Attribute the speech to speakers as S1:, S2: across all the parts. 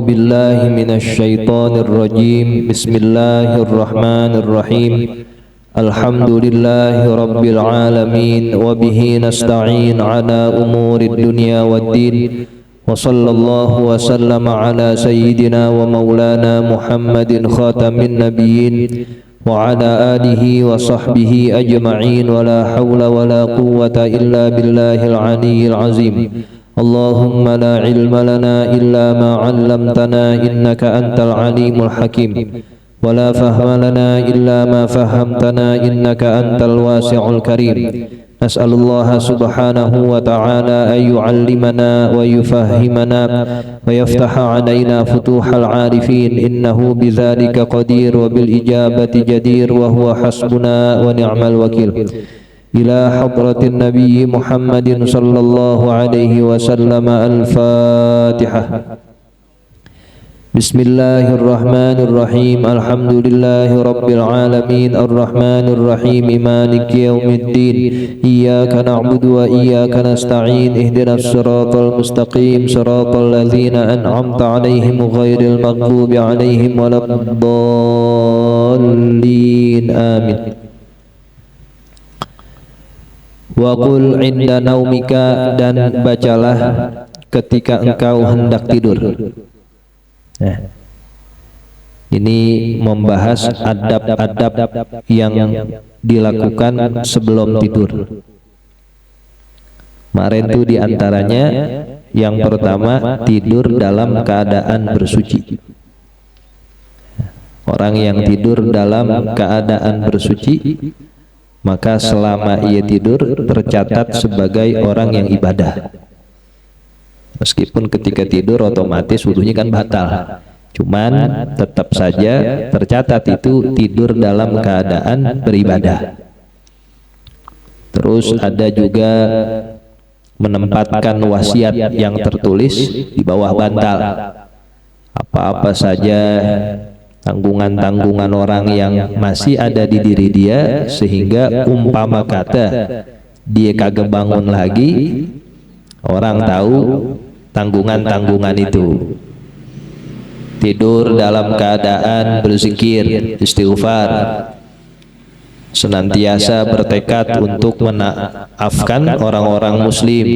S1: بالله من الشيطان الرجيم. بسم الله الرحمن الرحيم. الحمد لله رب العالمين، وبه نستعين على أمور الدنيا والدين، وصلى الله وسلم على سيدنا ومولانا محمد خاتم النبيين وعلى آله وصحبه أجمعين، ولا حول ولا قوة إلا بالله العلي العظيم. اللهم لا علم لنا إلا ما علمتنا إنك أنت العليم الحكيم، ولا فهم لنا إلا ما فهمتنا إنك أنت الواسع الكريم. نسأل الله سبحانه وتعالى أن يعلمنا ويفهمنا ويفتح علينا فتوح العارفين، إنه بذلك قدير وبالإجابة جدير، وهو حسبنا ونعم الوكيل. إلى حضرة النبي محمد صلى الله عليه وسلم. الفاتحة. بسم الله الرحمن الرحيم. الحمد لله رب العالمين، الرحمن الرحيم، مالك يوم الدين. إياك نعبد وإياك نستعين. اهدنا الصراط المستقيم، صراط الذين أنعمت عليهم غير المغضوب عليهم ولا الضالين. آمين. Wa qul inda naumika, dan bacalah ketika engkau hendak tidur. Nah, ini membahas adab-adab yang dilakukan sebelum tidur. Kemarin itu diantaranya yang pertama, tidur dalam keadaan bersuci. Orang yang tidur dalam keadaan bersuci, maka selama ia tidur tercatat sebagai orang yang ibadah. Meskipun ketika tidur otomatis wudunya kan batal, cuman tetap saja tercatat itu tidur dalam keadaan beribadah. Terus ada juga menempatkan wasiat yang tertulis di bawah bantal. Apa-apa saja tanggungan-tanggungan orang yang masih ada di diri dia, sehingga umpama kata dia kagak bangun lagi, orang tahu tanggungan-tanggungan itu. Tidur dalam keadaan berzikir, istighfar, senantiasa bertekad untuk memaafkan orang-orang muslim.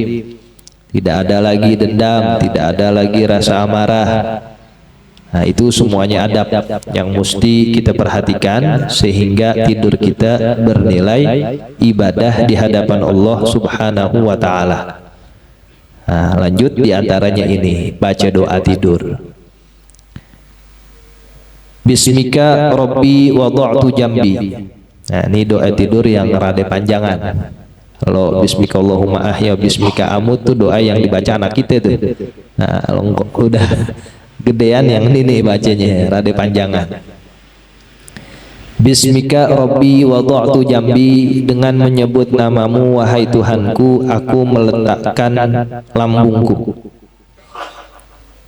S1: Tidak ada lagi dendam, tidak ada lagi rasa amarah. Nah, itu semuanya adab yang mesti kita perhatikan sehingga tidur kita bernilai ibadah di hadapan Allah Subhanahu wa taala. Nah, lanjut diantaranya ini, baca doa tidur. Bismika Rabbi wada'tu jambi. Nah, ini doa tidur yang rada panjangan. Kalau bismika Allahumma ahya bismika amut tuh doa yang dibaca anak kita tuh. Nah, udah gedean yang ini nih bacanya, rada panjangan. Bismika Rabbi wada'tu jambi, dengan menyebut namamu wahai Tuhanku, aku meletakkan lambungku.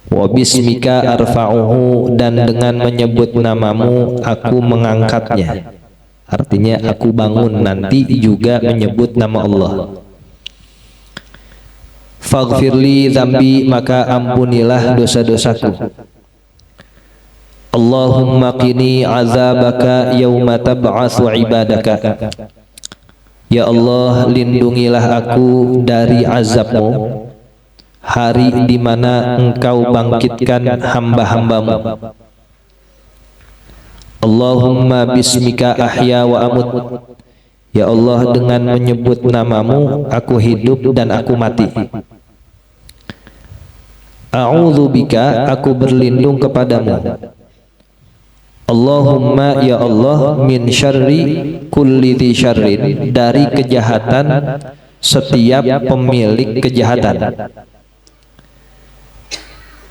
S1: Wa bismika arfa'uhu, dan dengan menyebut namamu aku mengangkatnya. Artinya aku bangun nanti juga menyebut nama Allah. Faghfirli dzambi, maka ampunilah dosa-dosaku. Allahumma qini azabaka yauma tab'atsu ibadaka. Ya Allah, lindungilah aku dari azabmu hari di mana engkau bangkitkan hamba-hambamu. Allahumma bismika ahya wa amut. Ya Allah, dengan menyebut namamu aku hidup dan aku mati. A'udzu bika, aku berlindung kepadamu. Allahumma, ya Allah, min syarri kulli dzi syarrin, dari kejahatan setiap pemilik kejahatan.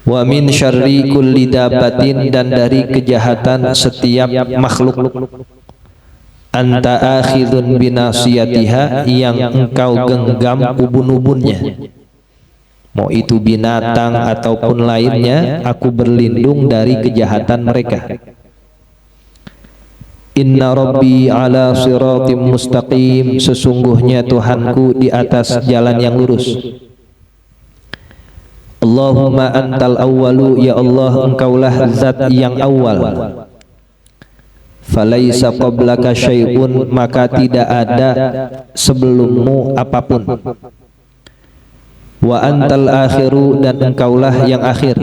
S1: Wa min syarri kulli dabbatin, dan dari kejahatan setiap makhluk. Anta akhidun binasiyatiha, yang engkau genggam ubun-ubunnya. Mau itu binatang ataupun lainnya, aku berlindung dari kejahatan mereka. Inna Rabbi ala siratim mustaqim, sesungguhnya Tuhanku di atas jalan yang lurus. Allahumma antal awwalu, ya Allah engkaulah zat yang awal. Falaisa qablaka syai'un, maka tidak ada sebelummu apapun. Wa antal akhiru, dan engkaulah yang akhir.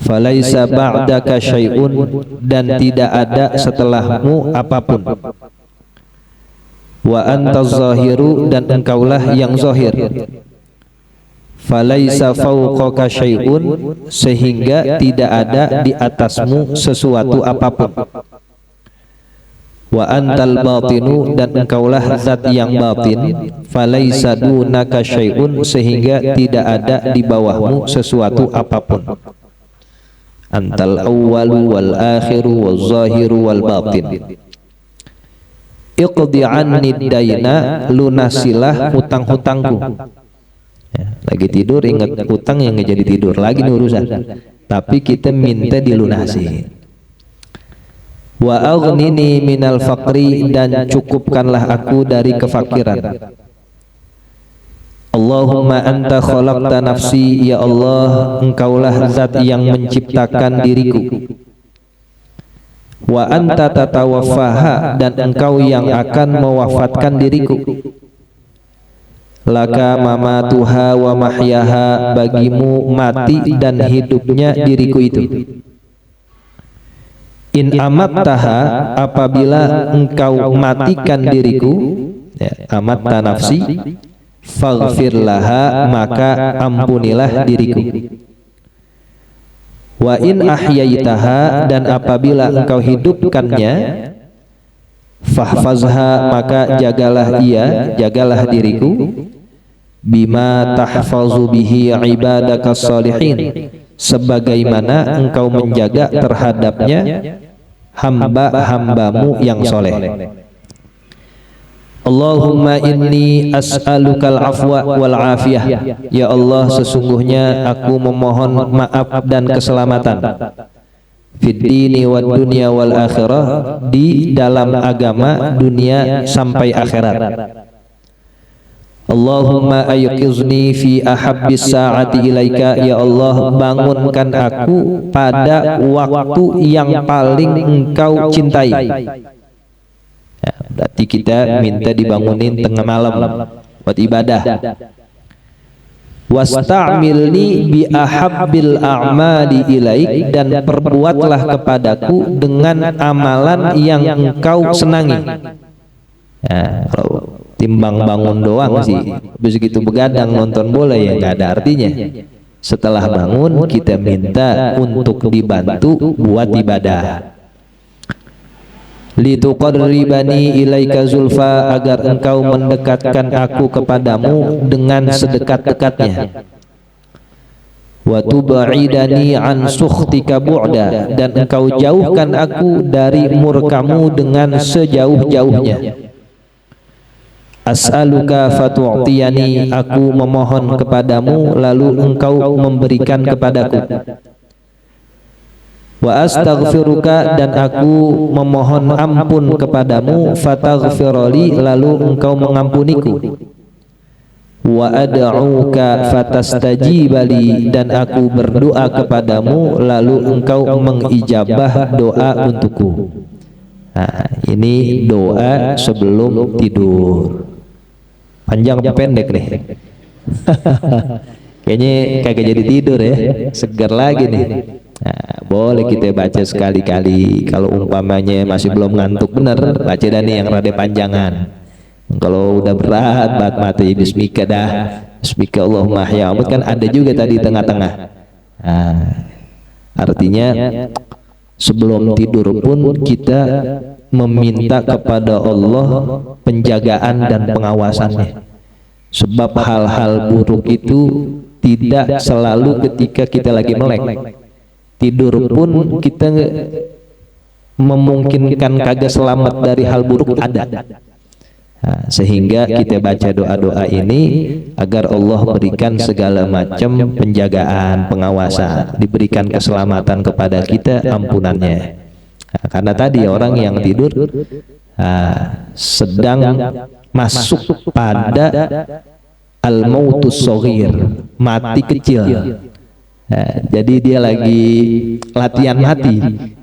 S1: Falaisa ba'daka syai'un, dan tidak ada setelahmu apapun. Wa antaz zahiru, dan engkaulah yang zahir. Falaisa fauqaka syai'un, sehingga tidak ada di atasmu sesuatu apapun. Wa antal batinu, dan engkaulah zat yang batin. Falaisa dunaka syai'un, sehingga tidak ada di bawahmu sesuatu apapun. Antal awwalu wal akhiru wal zahiru wal batin. Iqdi anni daina, lunasilah hutang-hutangku. Ya, lagi tidur ingat hutang yang nggak jadi tidur lagi nih urusan, tapi kita minta dilunasi. Wa aghnini minal faqri, dan cukupkanlah aku dari kefakiran. Allahumma anta khalaqta nafsi, ya Allah engkaulah zat yang menciptakan diriku. Wa anta tatawaffaha, dan engkau yang akan mewafatkan diriku. Laka mamatuha wa mahyaha, bagimu mati dan hidupnya diriku itu. In amattaha, apabila engkau matikan diriku, ya, amatta nafsi, faghfir laha, maka ampunilah diriku. Wa in ahyaitaha, dan apabila engkau hidupkannya, fahfazha, maka jagalah ia, jagalah diriku. Bima tahfazu bihi ibadakas salihin, sebagaimana engkau menjaga terhadapnya hamba-hambamu yang soleh. Allahumma inni as'alukal afwa wal afiyah, ya Allah sesungguhnya aku memohon maaf dan keselamatan. Fid dini wad dunya wal akhirah, di dalam agama, dunia sampai akhirat. Allahumma ayqizni fi ahabbis sa'ati ilaika, ya Allah bangunkan aku pada waktu yang paling engkau cintai. Ya, berarti kita minta dibangunin tengah malam buat ibadah. Wasta'milni bi ahabbil a'mali ilaik, dan perbuatlah kepadaku dengan amalan yang engkau senangi. Ya, kalau timbang bangun doang sih, begitu begadang nonton bola ya nggak ada artinya. Setelah bangun kita minta untuk dibantu buat ibadah. Lituqarribani ilaika zulfa, agar engkau mendekatkan aku kepadamu dengan sedekat-dekatnya. Wa tub'idani an sukhtika bu'da, dan engkau jauhkan aku dari murkamu dengan sejauh-jauhnya. As'aluka fatu'tiyani, aku memohon kepadamu lalu engkau memberikan kepadaku. Wa astaghfiruka, dan aku memohon ampun kepadamu, fataghfirli, lalu engkau mengampuniku. Wa ad'uka fatastajibali, dan aku berdoa kepadamu lalu engkau mengijabah doa untukku. Nah, ini doa sebelum tidur. Panjang apa pendek nih? Kayaknya kagak jadi tidur ya, segar lagi nih. Nah, boleh kita baca sekali-kali. Kalau umpamanya masih belum ngantuk bener, baca dah nih yang rada panjangan. Kalau udah berat, mati bismika dah. Bismika Allahumma ya ampun, kan ada juga tadi tengah-tengah. Nah, artinya sebelum tidur pun kita meminta kepada Allah penjagaan dan pengawasannya. Sebab hal-hal buruk itu tidak selalu ketika kita lagi melek. Tidur pun kita memungkinkan kagak selamat dari hal buruk ada. Nah, sehingga kita baca doa-doa ini agar Allah berikan segala macam penjagaan, pengawasan, diberikan keselamatan kepada kita, ampunannya. Nah, karena tadi orang yang tidur sedang masuk pada al-mautus shaghir, mati kecil. Nah, jadi dia lagi latihan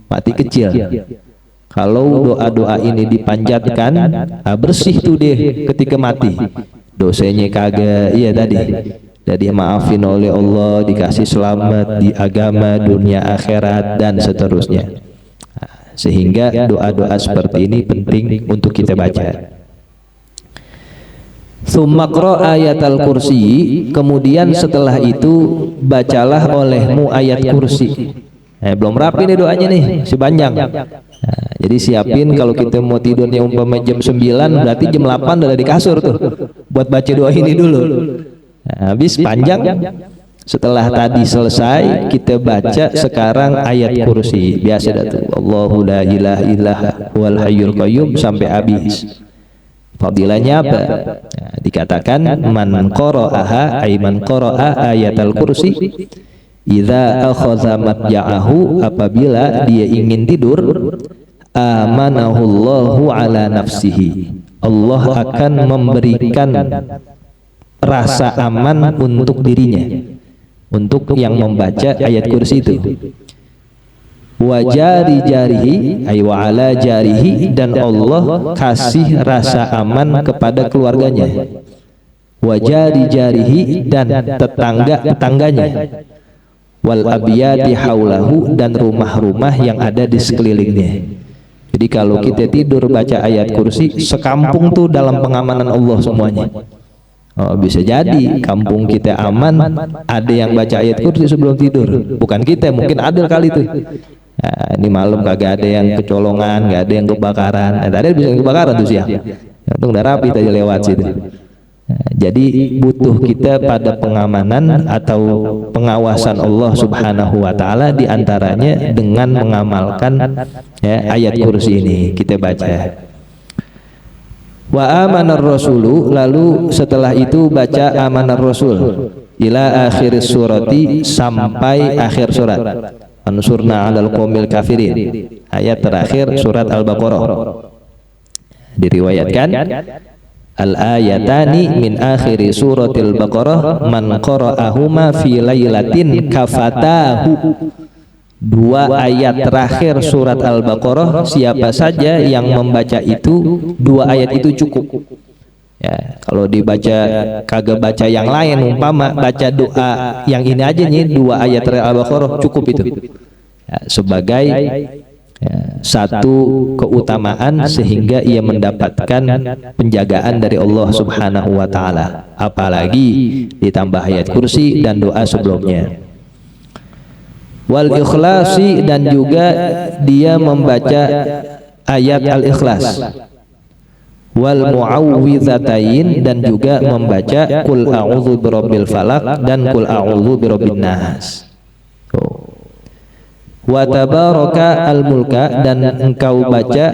S1: mati kecil. Kalau doa-doa ini dipanjatkan, bersih tuh dia ketika mati. Dosanya kagak, iya tadi. Jadi maafin oleh Allah, dikasih selamat di agama, dunia, akhirat, dan seterusnya. Sehingga doa-doa seperti ini penting untuk kita baca. Tsumma qra ayatal kursi, kemudian setelah itu bacalah olehmu ayat kursi. Belum rapi nih doanya nih, sepanjang. Jadi siapin kalau kita mau tidurnya umpama jam 9, berarti jam 8 udah di kasur tuh buat baca doa ini dulu. Habis panjang, setelah tadi selesai kita baca sekarang ayat kursi. Biasa dah tuh, Allahu la ilaha illallah wal hayyul qayyum sampai habis. Fadilahnya apa? Dikatakan man qara'aha ay man qara'a ayatal kursi idza akhadha matja'ahu, apabila dia ingin tidur, amanahullahu ala nafsihi, Allah akan memberikan rasa aman untuk dirinya, untuk yang membaca ayat kursi itu. Wa jari jarihi ay wa ala jarihi, dan Allah kasih rasa aman kepada keluarganya. Wa jari jarihi, dan tetangganya. Wal abiyati haulahu, dan rumah-rumah yang ada di sekelilingnya. Jadi kalau kita tidur baca ayat kursi, sekampung tuh dalam pengamanan Allah semuanya. Bisa jadi kampung kita aman, ada yang baca ayat kursi sebelum tidur. Bukan kita, mungkin ada kali tuh. Ini malam kagak ada yang kecolongan, nggak ada yang kebakaran. Ada bisa yang kebakaran tuh siang. Untung udah rapi tadi lewat situ. Jadi butuh kita pada pengamanan atau pengawasan Allah Subhanahu wa taala, diantaranya dengan mengamalkan ayat kursi ini kita baca. Wa amanar rasulu, lalu setelah itu baca amanar rasul ila akhir surati, sampai akhir surat. Ansurna 'alal qaumil kafirin, ayat terakhir surat Al-Baqarah. Diriwayatkan al-ayatani min akhiri suratil Baqarah man qara'ahuma fi lailatin kafatahu. Dua ayat terakhir surat Al-Baqarah, siapa saja yang membaca itu, dua ayat itu cukup. Ya, kalau dibaca kagak baca yang lain, umpama baca doa yang ini aja nih, dua ayat terakhir Al-Baqarah cukup itu. Ya, sebagai satu keutamaan sehingga ia mendapatkan penjagaan dari Allah Subhanahu wa taala, apalagi ditambah ayat kursi dan doa sebelumnya. Wal ikhlasi, dan juga dia membaca ayat al-ikhlas. Wal muawwidzatain, dan juga membaca qul a'udzu birabbil falaq dan qul a'udzu birabbin nas. Wa tabaraka al-mulka, dan engkau baca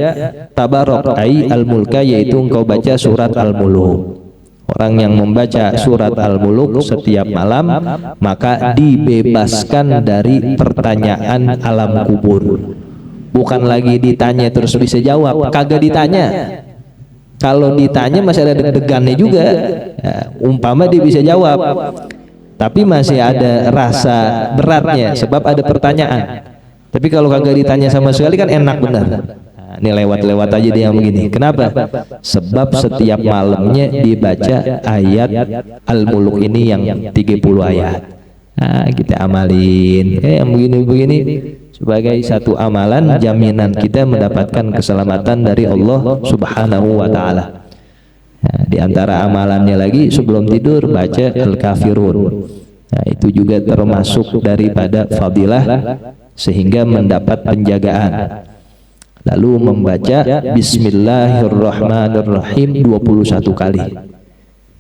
S1: tabarak ai al-mulka, yaitu engkau baca surat al-muluk. Orang yang membaca surat al-muluk setiap malam, maka dibebaskan dari pertanyaan alam kubur. Bukan lagi ditanya terus bisa jawab, kagak ditanya. Kalau ditanya masih ada deg-degannya juga. Umpama dia bisa jawab, tapi masih ada rasa beratnya sebab ada pertanyaan. Tapi kalau kagak ditanya sama sekali kan enak benar. Ini lewat-lewat aja dia begini. Kenapa? Sebab setiap malamnya dibaca ayat Al-Muluk ini yang 30 ayat. Kita amalin yang begini-begini sebagai satu amalan jaminan kita mendapatkan keselamatan dari Allah Subhanahu wa taala. Di antara amalannya lagi sebelum tidur baca Al-Kafirun. Itu juga termasuk daripada fadilah sehingga mendapat penjagaan. Lalu membaca Bismillahirrahmanirrahim 21 kali.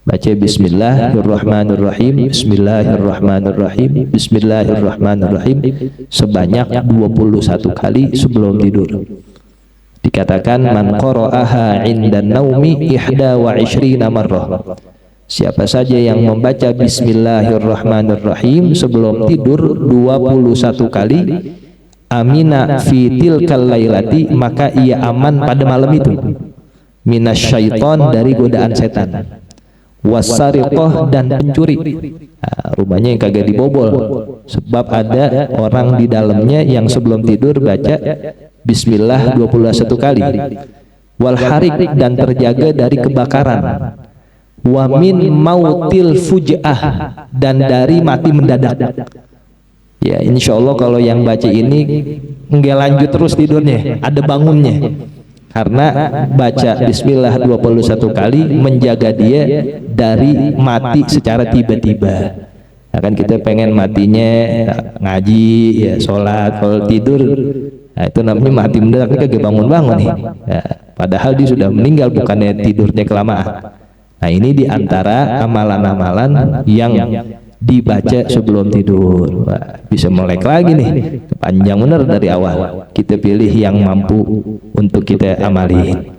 S1: Baca Bismillahirrahmanirrahim, Bismillahirrahmanirrahim, Bismillahirrahmanirrahim sebanyak 21 kali sebelum tidur. Dikatakan man qara'aha 'indan naumi 21 marrah. Siapa saja yang membaca Bismillahirrahmanirrahim sebelum tidur 21 kali, amina fi tilkal lailati, maka ia aman pada malam itu, minasyaiton, dari godaan setan. wasariqah dan pencuri. Rumahnya yang kagak dibobol, sebab ada orang di dalamnya yang sebelum tidur baca bismillah 21 kali. Wal harik dan terjaga dari kebakaran. Wa min mautil fuj'ah dan dari mati mendadak. Ya, insya Allah kalau yang baca ini nggak lanjut terus tidurnya, ada bangunnya. Karena baca bismillah 21 kali menjaga dia dari mati secara tiba-tiba. Nah, kan kita pengen matinya ngaji, ya sholat, kalau tidur, nah itu namanya mati mendadak, kagak bangun-bangun nih. Ya, padahal dia sudah meninggal, bukannya tidurnya kelamaan. Nah ini diantara amalan-amalan yang dibaca sebelum tidur. Wah, bisa melek lagi nih, panjang bener dari awal. Kita pilih yang mampu untuk kita amalin.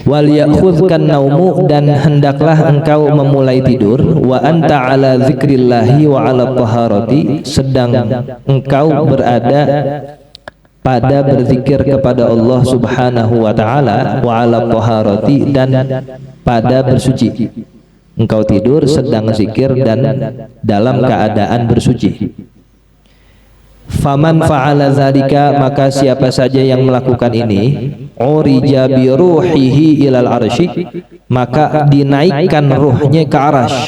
S1: Wal ya'khudhkan naumu dan hendaklah engkau memulai tidur wa anta ala zikrillahi wa ala taharati, sedang engkau berada pada berzikir kepada Allah Subhanahu wa taala wa ala taharati dan pada bersuci. Engkau tidur sedang zikir dan dalam keadaan bersuci. Faman fa'ala dzalika, maka siapa saja yang melakukan ini, urija bi ruhihi ilal arsy, maka dinaikkan ruhnya ke arasy.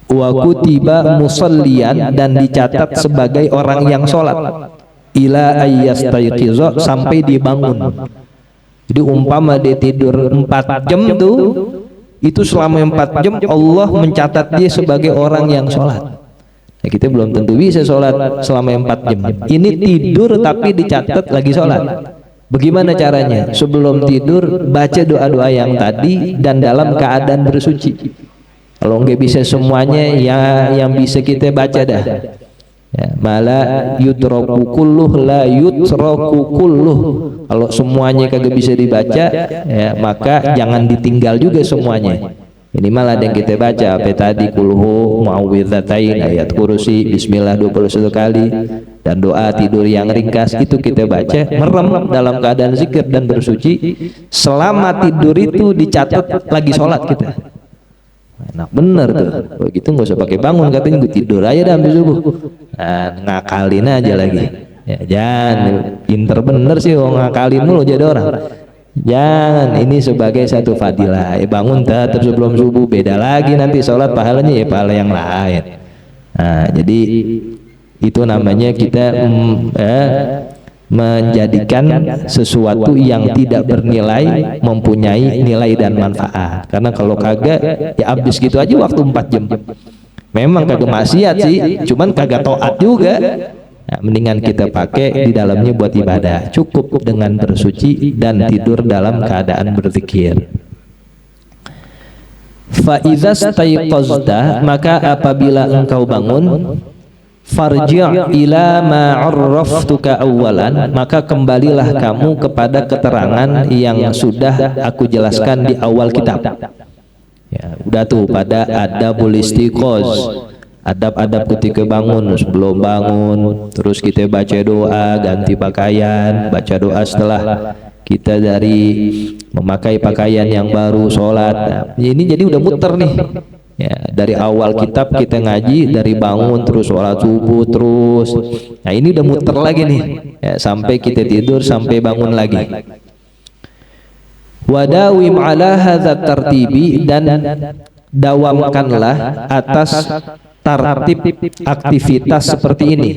S1: Wa kutiba musallian dan dicatat sebagai orang yang sholat. Ila ayyastayqiza, sampai dibangun. Jadi umpama dia tidur 4 jam tuh, itu selama 4 jam Allah mencatat dia sebagai orang yang sholat. Nah, kita belum tentu bisa sholat selama 4 jam. Ini tidur tapi dicatat lagi sholat. Bagaimana caranya? Sebelum tidur baca doa-doa yang tadi dan dalam keadaan bersuci. Kalau nggak bisa semuanya, ya yang bisa kita baca dah. Ya, mala yutraku kulluh la yutraku kulluh. Kalau semuanya kagak bisa dibaca, ya, maka jangan ditinggal juga semuanya. Minimal ada yang kita baca, apa tadi, kulhu, muawwidzatain, ayat kursi, bismillah 21 kali, dan doa tidur yang ringkas itu kita baca, merem dalam keadaan zikir dan bersuci. Selama tidur itu dicatat lagi sholat kita. Enak bener tuh. Begitu nggak usah pakai bangun, katanya gue tidur aja dah sampai subuh. Nah, ngakalin aja lagi. Ya, jangan, pinter bener sih ngakalin mulu jadi orang. Jangan, ini sebagai satu fadilah. Bangun tetap sebelum subuh, beda lagi nanti sholat pahalanya ya pahala yang lain. Nah, jadi itu namanya kita menjadikan sesuatu yang tidak bernilai mempunyai nilai dan manfaat. Karena kalau kagak ya habis gitu aja waktu 4 jam. Memang kagak maksiat sih, cuman kagak taat juga. Nah, mendingan kita pakai di dalamnya buat ibadah. Cukup dengan bersuci dan tidur dalam keadaan berzikir. Fa idza staiqazta, maka apabila engkau bangun, farji' ila ma 'arraftuka awwalan, maka kembalilah kamu kepada keterangan yang sudah aku jelaskan di awal kitab. Ya, udah tuh pada adabul istiqoz. Adab-adab ketika bangun, sebelum bangun, terus kita baca doa, ganti pakaian, baca doa setelah kita dari memakai pakaian yang baru, sholat. Nah, ini jadi udah muter nih. Ya, dari awal kitab kita ngaji, dari bangun terus sholat subuh terus. Nah ini udah muter lagi nih, ya, sampai kita tidur, sampai bangun lagi. Wadawim ala hadzat tartibi, dan dawamkanlah atas tartib aktivitas seperti ini.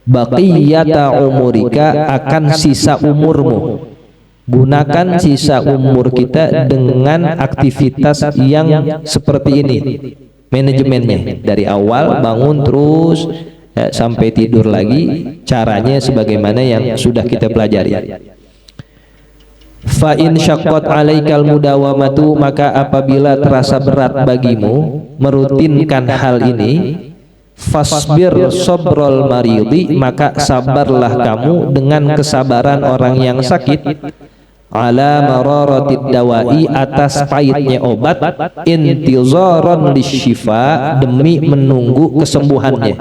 S1: Baqiyata umurika, akan sisa umurmu. Gunakan sisa umur kita dengan aktivitas yang seperti ini. Manajemennya dari awal bangun terus ya, sampai tidur lagi, caranya sebagaimana yang sudah kita pelajari. Fa in syaqqat 'alaikal mudawamatu, maka apabila terasa berat bagimu merutinkan hal ini, fasbir sabrul maridi, maka sabarlah kamu dengan kesabaran orang yang sakit, ala mararatid dawai, atas pahitnya obat, intizaran lisyifa, demi menunggu kesembuhannya.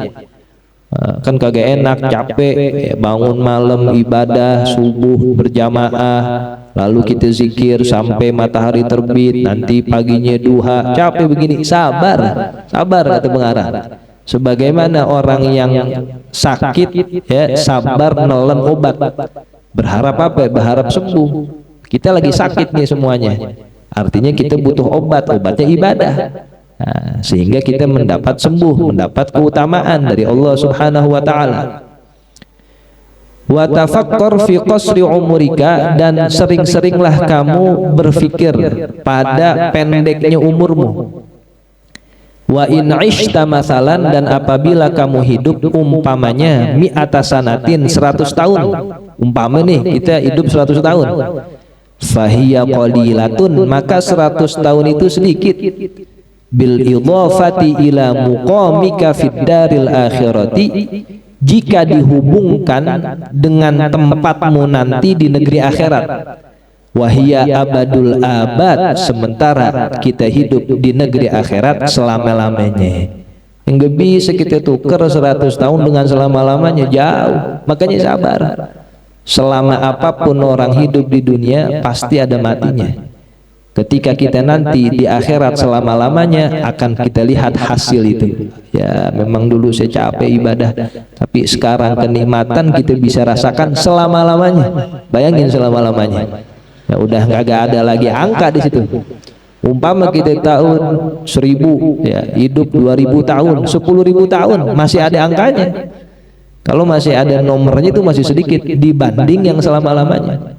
S1: Kan kagak enak, capek, bangun malam ibadah subuh berjamaah, lalu kita zikir sampai matahari terbit, nanti paginya duha, capek begini, sabar, sabar kata pengarang. Sebagaimana orang yang sakit ya sabar nelen obat, berharap apa? Berharap sembuh. Kita lagi sakit nih semuanya, artinya kita butuh obat, obatnya ibadah. Nah, sehingga kita mendapat sembuh, mendapat keutamaan dari Allah Subhanahu wa taala. Wa tafakkar fi qasri umurika, dan sering-seringlah kamu berfikir pada pendeknya umurmu. Wa in ishta masalan, dan apabila kamu hidup umpamanya mi'ata sanatin 100 tahun, umpama nih kita hidup 100 tahun, fahiya qalilatun, maka 100 tahun itu sedikit, bil idhafati ila muqamika fid daril akhirati, jika dihubungkan dengan tempatmu nanti di negeri akhirat. Wahia abadul abad, sementara kita hidup di negeri akhirat selama-lamanya. Enggak bisa kita tukar 100 tahun dengan selama-lamanya, jauh. Makanya sabar. Selama apapun orang hidup di dunia pasti ada matinya. Ketika kita nanti di akhirat selama-lamanya akan kita lihat hasil itu. Ya memang dulu saya capek ibadah, tapi sekarang kenikmatan kita bisa rasakan selama-lamanya. Bayangin selama-lamanya. Ya udah nggak ada lagi angka di situ. Umpama kita tahun 1000 ya hidup 2000 tahun, 10.000 tahun masih ada angkanya. Kalau masih ada nomornya itu masih sedikit dibanding yang selama-lamanya.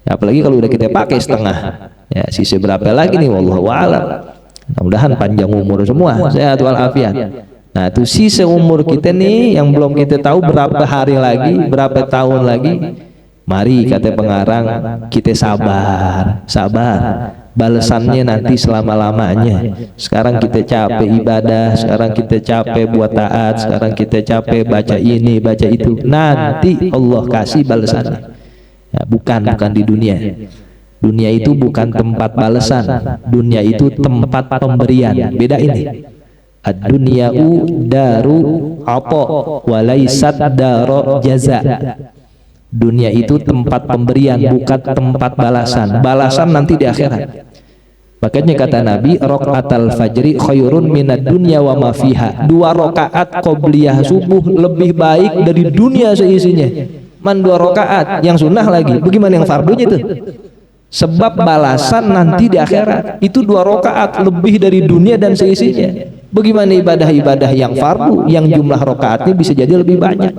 S1: Ya, apalagi kalau udah kita pakai setengah. Ya, sisa berapa lagi nih, wallahu a'lam. Mudah-mudahan panjang umur semua, sehat walafiat. Nah, itu sisa umur kita nih yang belum kita tahu berapa hari lagi, berapa tahun lagi. Mari kata pengarang, kita sabar, sabar. Balasannya nanti selama-lamanya. Sekarang kita capek ibadah, sekarang kita capek buat taat, sekarang kita capek baca ini, baca itu. Nanti Allah kasih balasannya. Ya, bukan di dunia. Dunia itu bukan tempat balasan, dunia itu tempat pemberian. Beda ini. Ad-dunya'u daru ata wa laysat daru jaza. Dunia itu tempat pemberian, bukan tempat balasan. Balasan nanti di akhirat. Makanya kata Nabi, raqatal fajri khairun minad dunya wa ma fiha. 2 rakaat qobliyah subuh lebih baik dari dunia seisinya. Man 2 rakaat yang sunnah lagi. Bagaimana yang fardunya itu? Sebab balasan nanti di akhirat itu 2 rakaat lebih dari dunia dan seisinya. Bagaimana ibadah-ibadah yang fardu yang jumlah rakaatnya bisa jadi lebih banyak.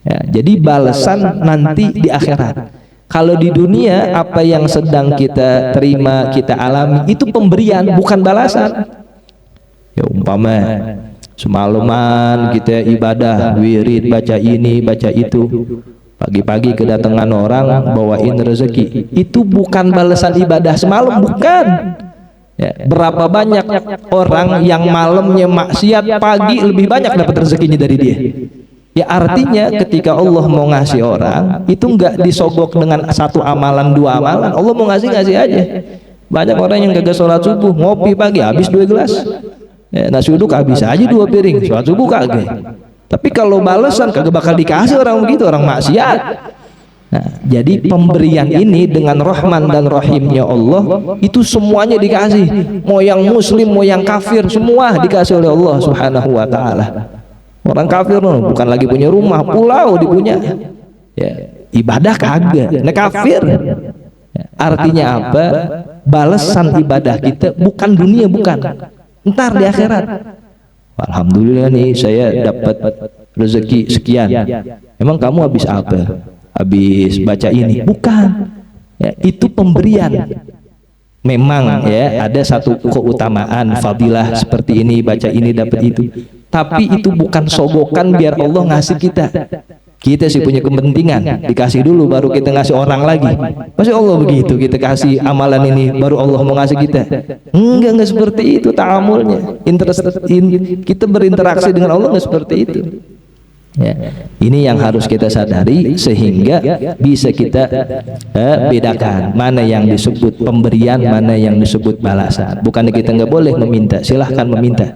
S1: Ya, jadi balasan nanti di akhirat. Kalau di dunia apa yang sedang kita terima, kita alami itu pemberian, bukan balasan. Ya umpama semalaman kita ibadah, wirid, baca ini, baca itu. Pagi-pagi kedatangan orang bawain rezeki, itu bukan balasan ibadah semalam, bukan. Ya, berapa banyak orang yang malamnya maksiat, pagi lebih banyak dapat rezekinya dari dia. Ya artinya ketika Allah mau ngasih orang itu enggak disogok dengan 1 amalan 2 amalan. Allah mau ngasih aja. Banyak orang yang kagak sholat subuh, ngopi pagi habis 2 gelas. Ya, nasi uduk habis aja 2 piring, sholat subuh kagak. Tapi kalau balasan kagak bakal dikasih orang begitu, orang maksiat. Nah, jadi pemberian ini dengan Rahman dan Rahimnya Allah itu semuanya dikasih. Mau yang muslim, mau yang kafir, semua dikasih oleh Allah Subhanahu wa taala. Orang kafir bukan lagi punya rumah, pulau dipunya. Ya, ibadah kagak, nah kafir. Ya, artinya apa? Balasan ibadah kita bukan dunia, bukan. Ntar di akhirat. Alhamdulillah nih saya dapat rezeki sekian. Emang kamu habis apa? Habis baca ini? Bukan. Ya, itu pemberian. Memang ya ada satu keutamaan fadilah seperti ini, baca ini dapat itu. Tapi itu bukan sogokan biar Allah ngasih kita. Kita sih punya kepentingan, dikasih dulu baru kita ngasih orang lagi. Masya Allah begitu, kita kasih amalan ini baru Allah mau ngasih kita. Enggak seperti itu ta'amulnya. Kita berinteraksi dengan Allah enggak seperti itu. Ya, ini yang harus kita sadari sehingga bisa kita bedakan mana yang disebut pemberian, mana yang disebut balasan. Bukannya kita nggak boleh meminta, silahkan meminta.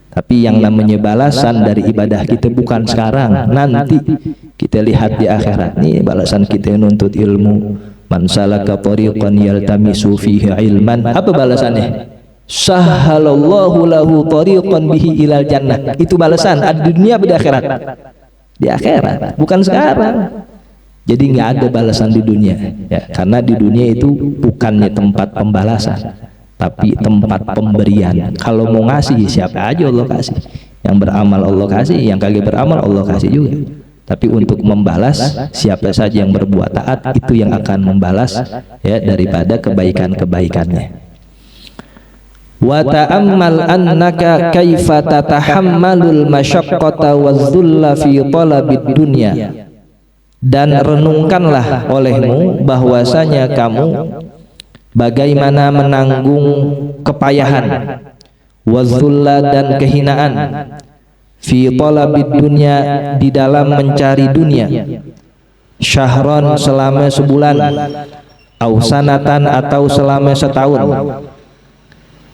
S1: Tapi yang namanya balasan dari ibadah kita bukan sekarang, nanti kita lihat di akhirat. Nih balasan kita nuntut ilmu, Man salaka tariqan yaltamisu fihi ilman, apa balasannya? Sahhalallahu lahu tariqan bihi ilal jannah. Itu balasan di dunia di akhirat. Di akhirat, bukan sekarang. Jadi nggak ada balasan di dunia, ya, karena di dunia itu bukannya tempat pembalasan, tapi tempat pemberian. Kalau mau ngasih siapa aja Allah kasih. Yang beramal Allah kasih, yang kagak beramal Allah kasih juga. Tapi untuk membalas, siapa saja yang berbuat taat itu yang akan membalas, ya, daripada kebaikan-kebaikannya. Wa ta'ammal annaka kaifa tatahammalul masyaqqata wadh-dhulla fi talabid dunya. Dan renungkanlah olehmu bahwasanya kamu bagaimana menanggung kepayahan, wadh-dhulla dan kehinaan, fi talabid dunya di dalam mencari dunia, syahron selama sebulan, au sanatan atau selama setahun,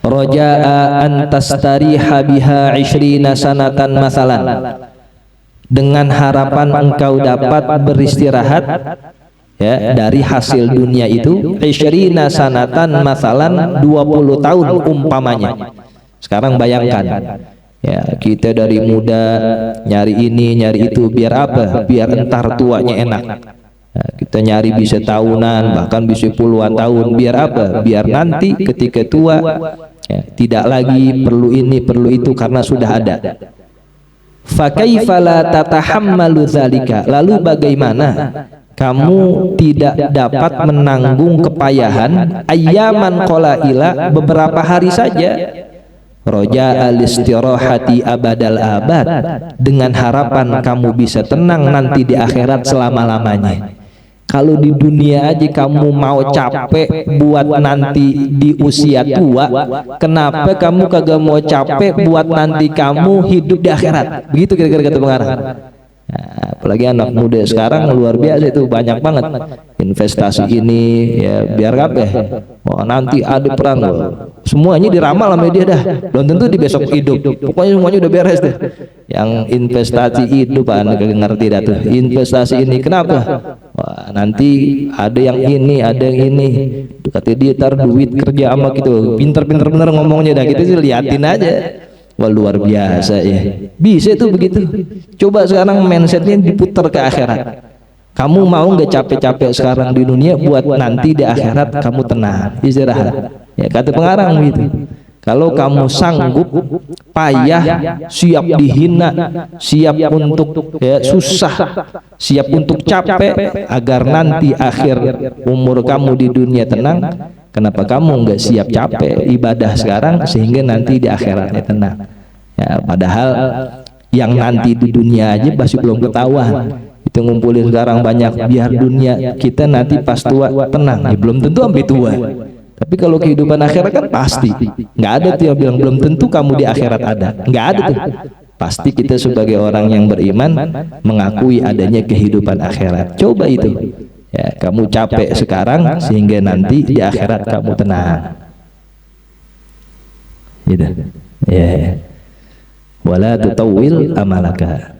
S1: roja'a an tastariha biha 20 sanatan masalan, dengan harapan engkau dapat beristirahat, ya, dari hasil dunia itu 20 sanatan masalan, 20 tahun umpamanya. Sekarang bayangkan, ya, kita dari muda nyari ini nyari itu biar apa? Biar entar tuanya enak. Nah, kita nyari bisa tahunan, bahkan bisa puluhan tahun. Biar apa? Biar nanti ketika tua, ya, tidak lagi perlu ini perlu itu karena sudah ada. Fa kaifa la tatahammalu dzalika? Lalu bagaimana kamu tidak dapat menanggung kepayahan ayyaman qalaila, beberapa hari saja, roja al-istirahati abadal abad, dengan harapan kamu bisa tenang nanti di akhirat selama-lamanya. Kalau di dunia aja kamu mau capek buat nanti di usia tua, kenapa kamu kagak mau capek buat nanti kamu hidup di akhirat? Begitu kira-kira kata pengarang. Nah, apalagi anak muda sekarang luar biasa, itu banyak banget investasi ini, ya, biar apa ya, oh, nanti ada perang, semuanya diramal sama dia dah, belum tentu di besok hidup, pokoknya semuanya udah beres deh. Yang investasi hidup anak ngerti dah tuh, investasi ini kenapa? Wah, nanti ada yang ini ada yang ini, kata dia tar duit kerja sama gitu, pinter-pinter bener ngomongnya dah, kita sih liatin aja. Wah, luar biasa ya, bisa tuh begitu. Coba sekarang mindsetnya diputar ke akhirat. Kamu mau nggak capek-capek sekarang di dunia buat nanti di akhirat kamu tenang istirahat, ya, kata pengarang gitu. Kalau kamu sanggup payah, siap dihina, siap untuk, ya, susah, siap untuk capek agar nanti akhir umur kamu di dunia tenang, kenapa kamu nggak siap capek ibadah sekarang sehingga nanti di akhiratnya tenang? Ya, padahal yang nanti di dunia aja masih belum ketahuan. Itu ngumpulin sekarang banyak biar dunia kita nanti pas tua tenang, ya, belum tentu sampai tua. Tapi kalau kehidupan akhirat kan pasti. Nggak ada tuh yang bilang belum tentu kamu di akhirat ada. Nggak ada tuh. Pasti kita sebagai orang yang beriman mengakui adanya kehidupan akhirat. Coba itu. Ya, kamu capek sekarang sehingga nanti di akhirat kamu tenang. Gitu. Ya. Wala tutawwil amalaka.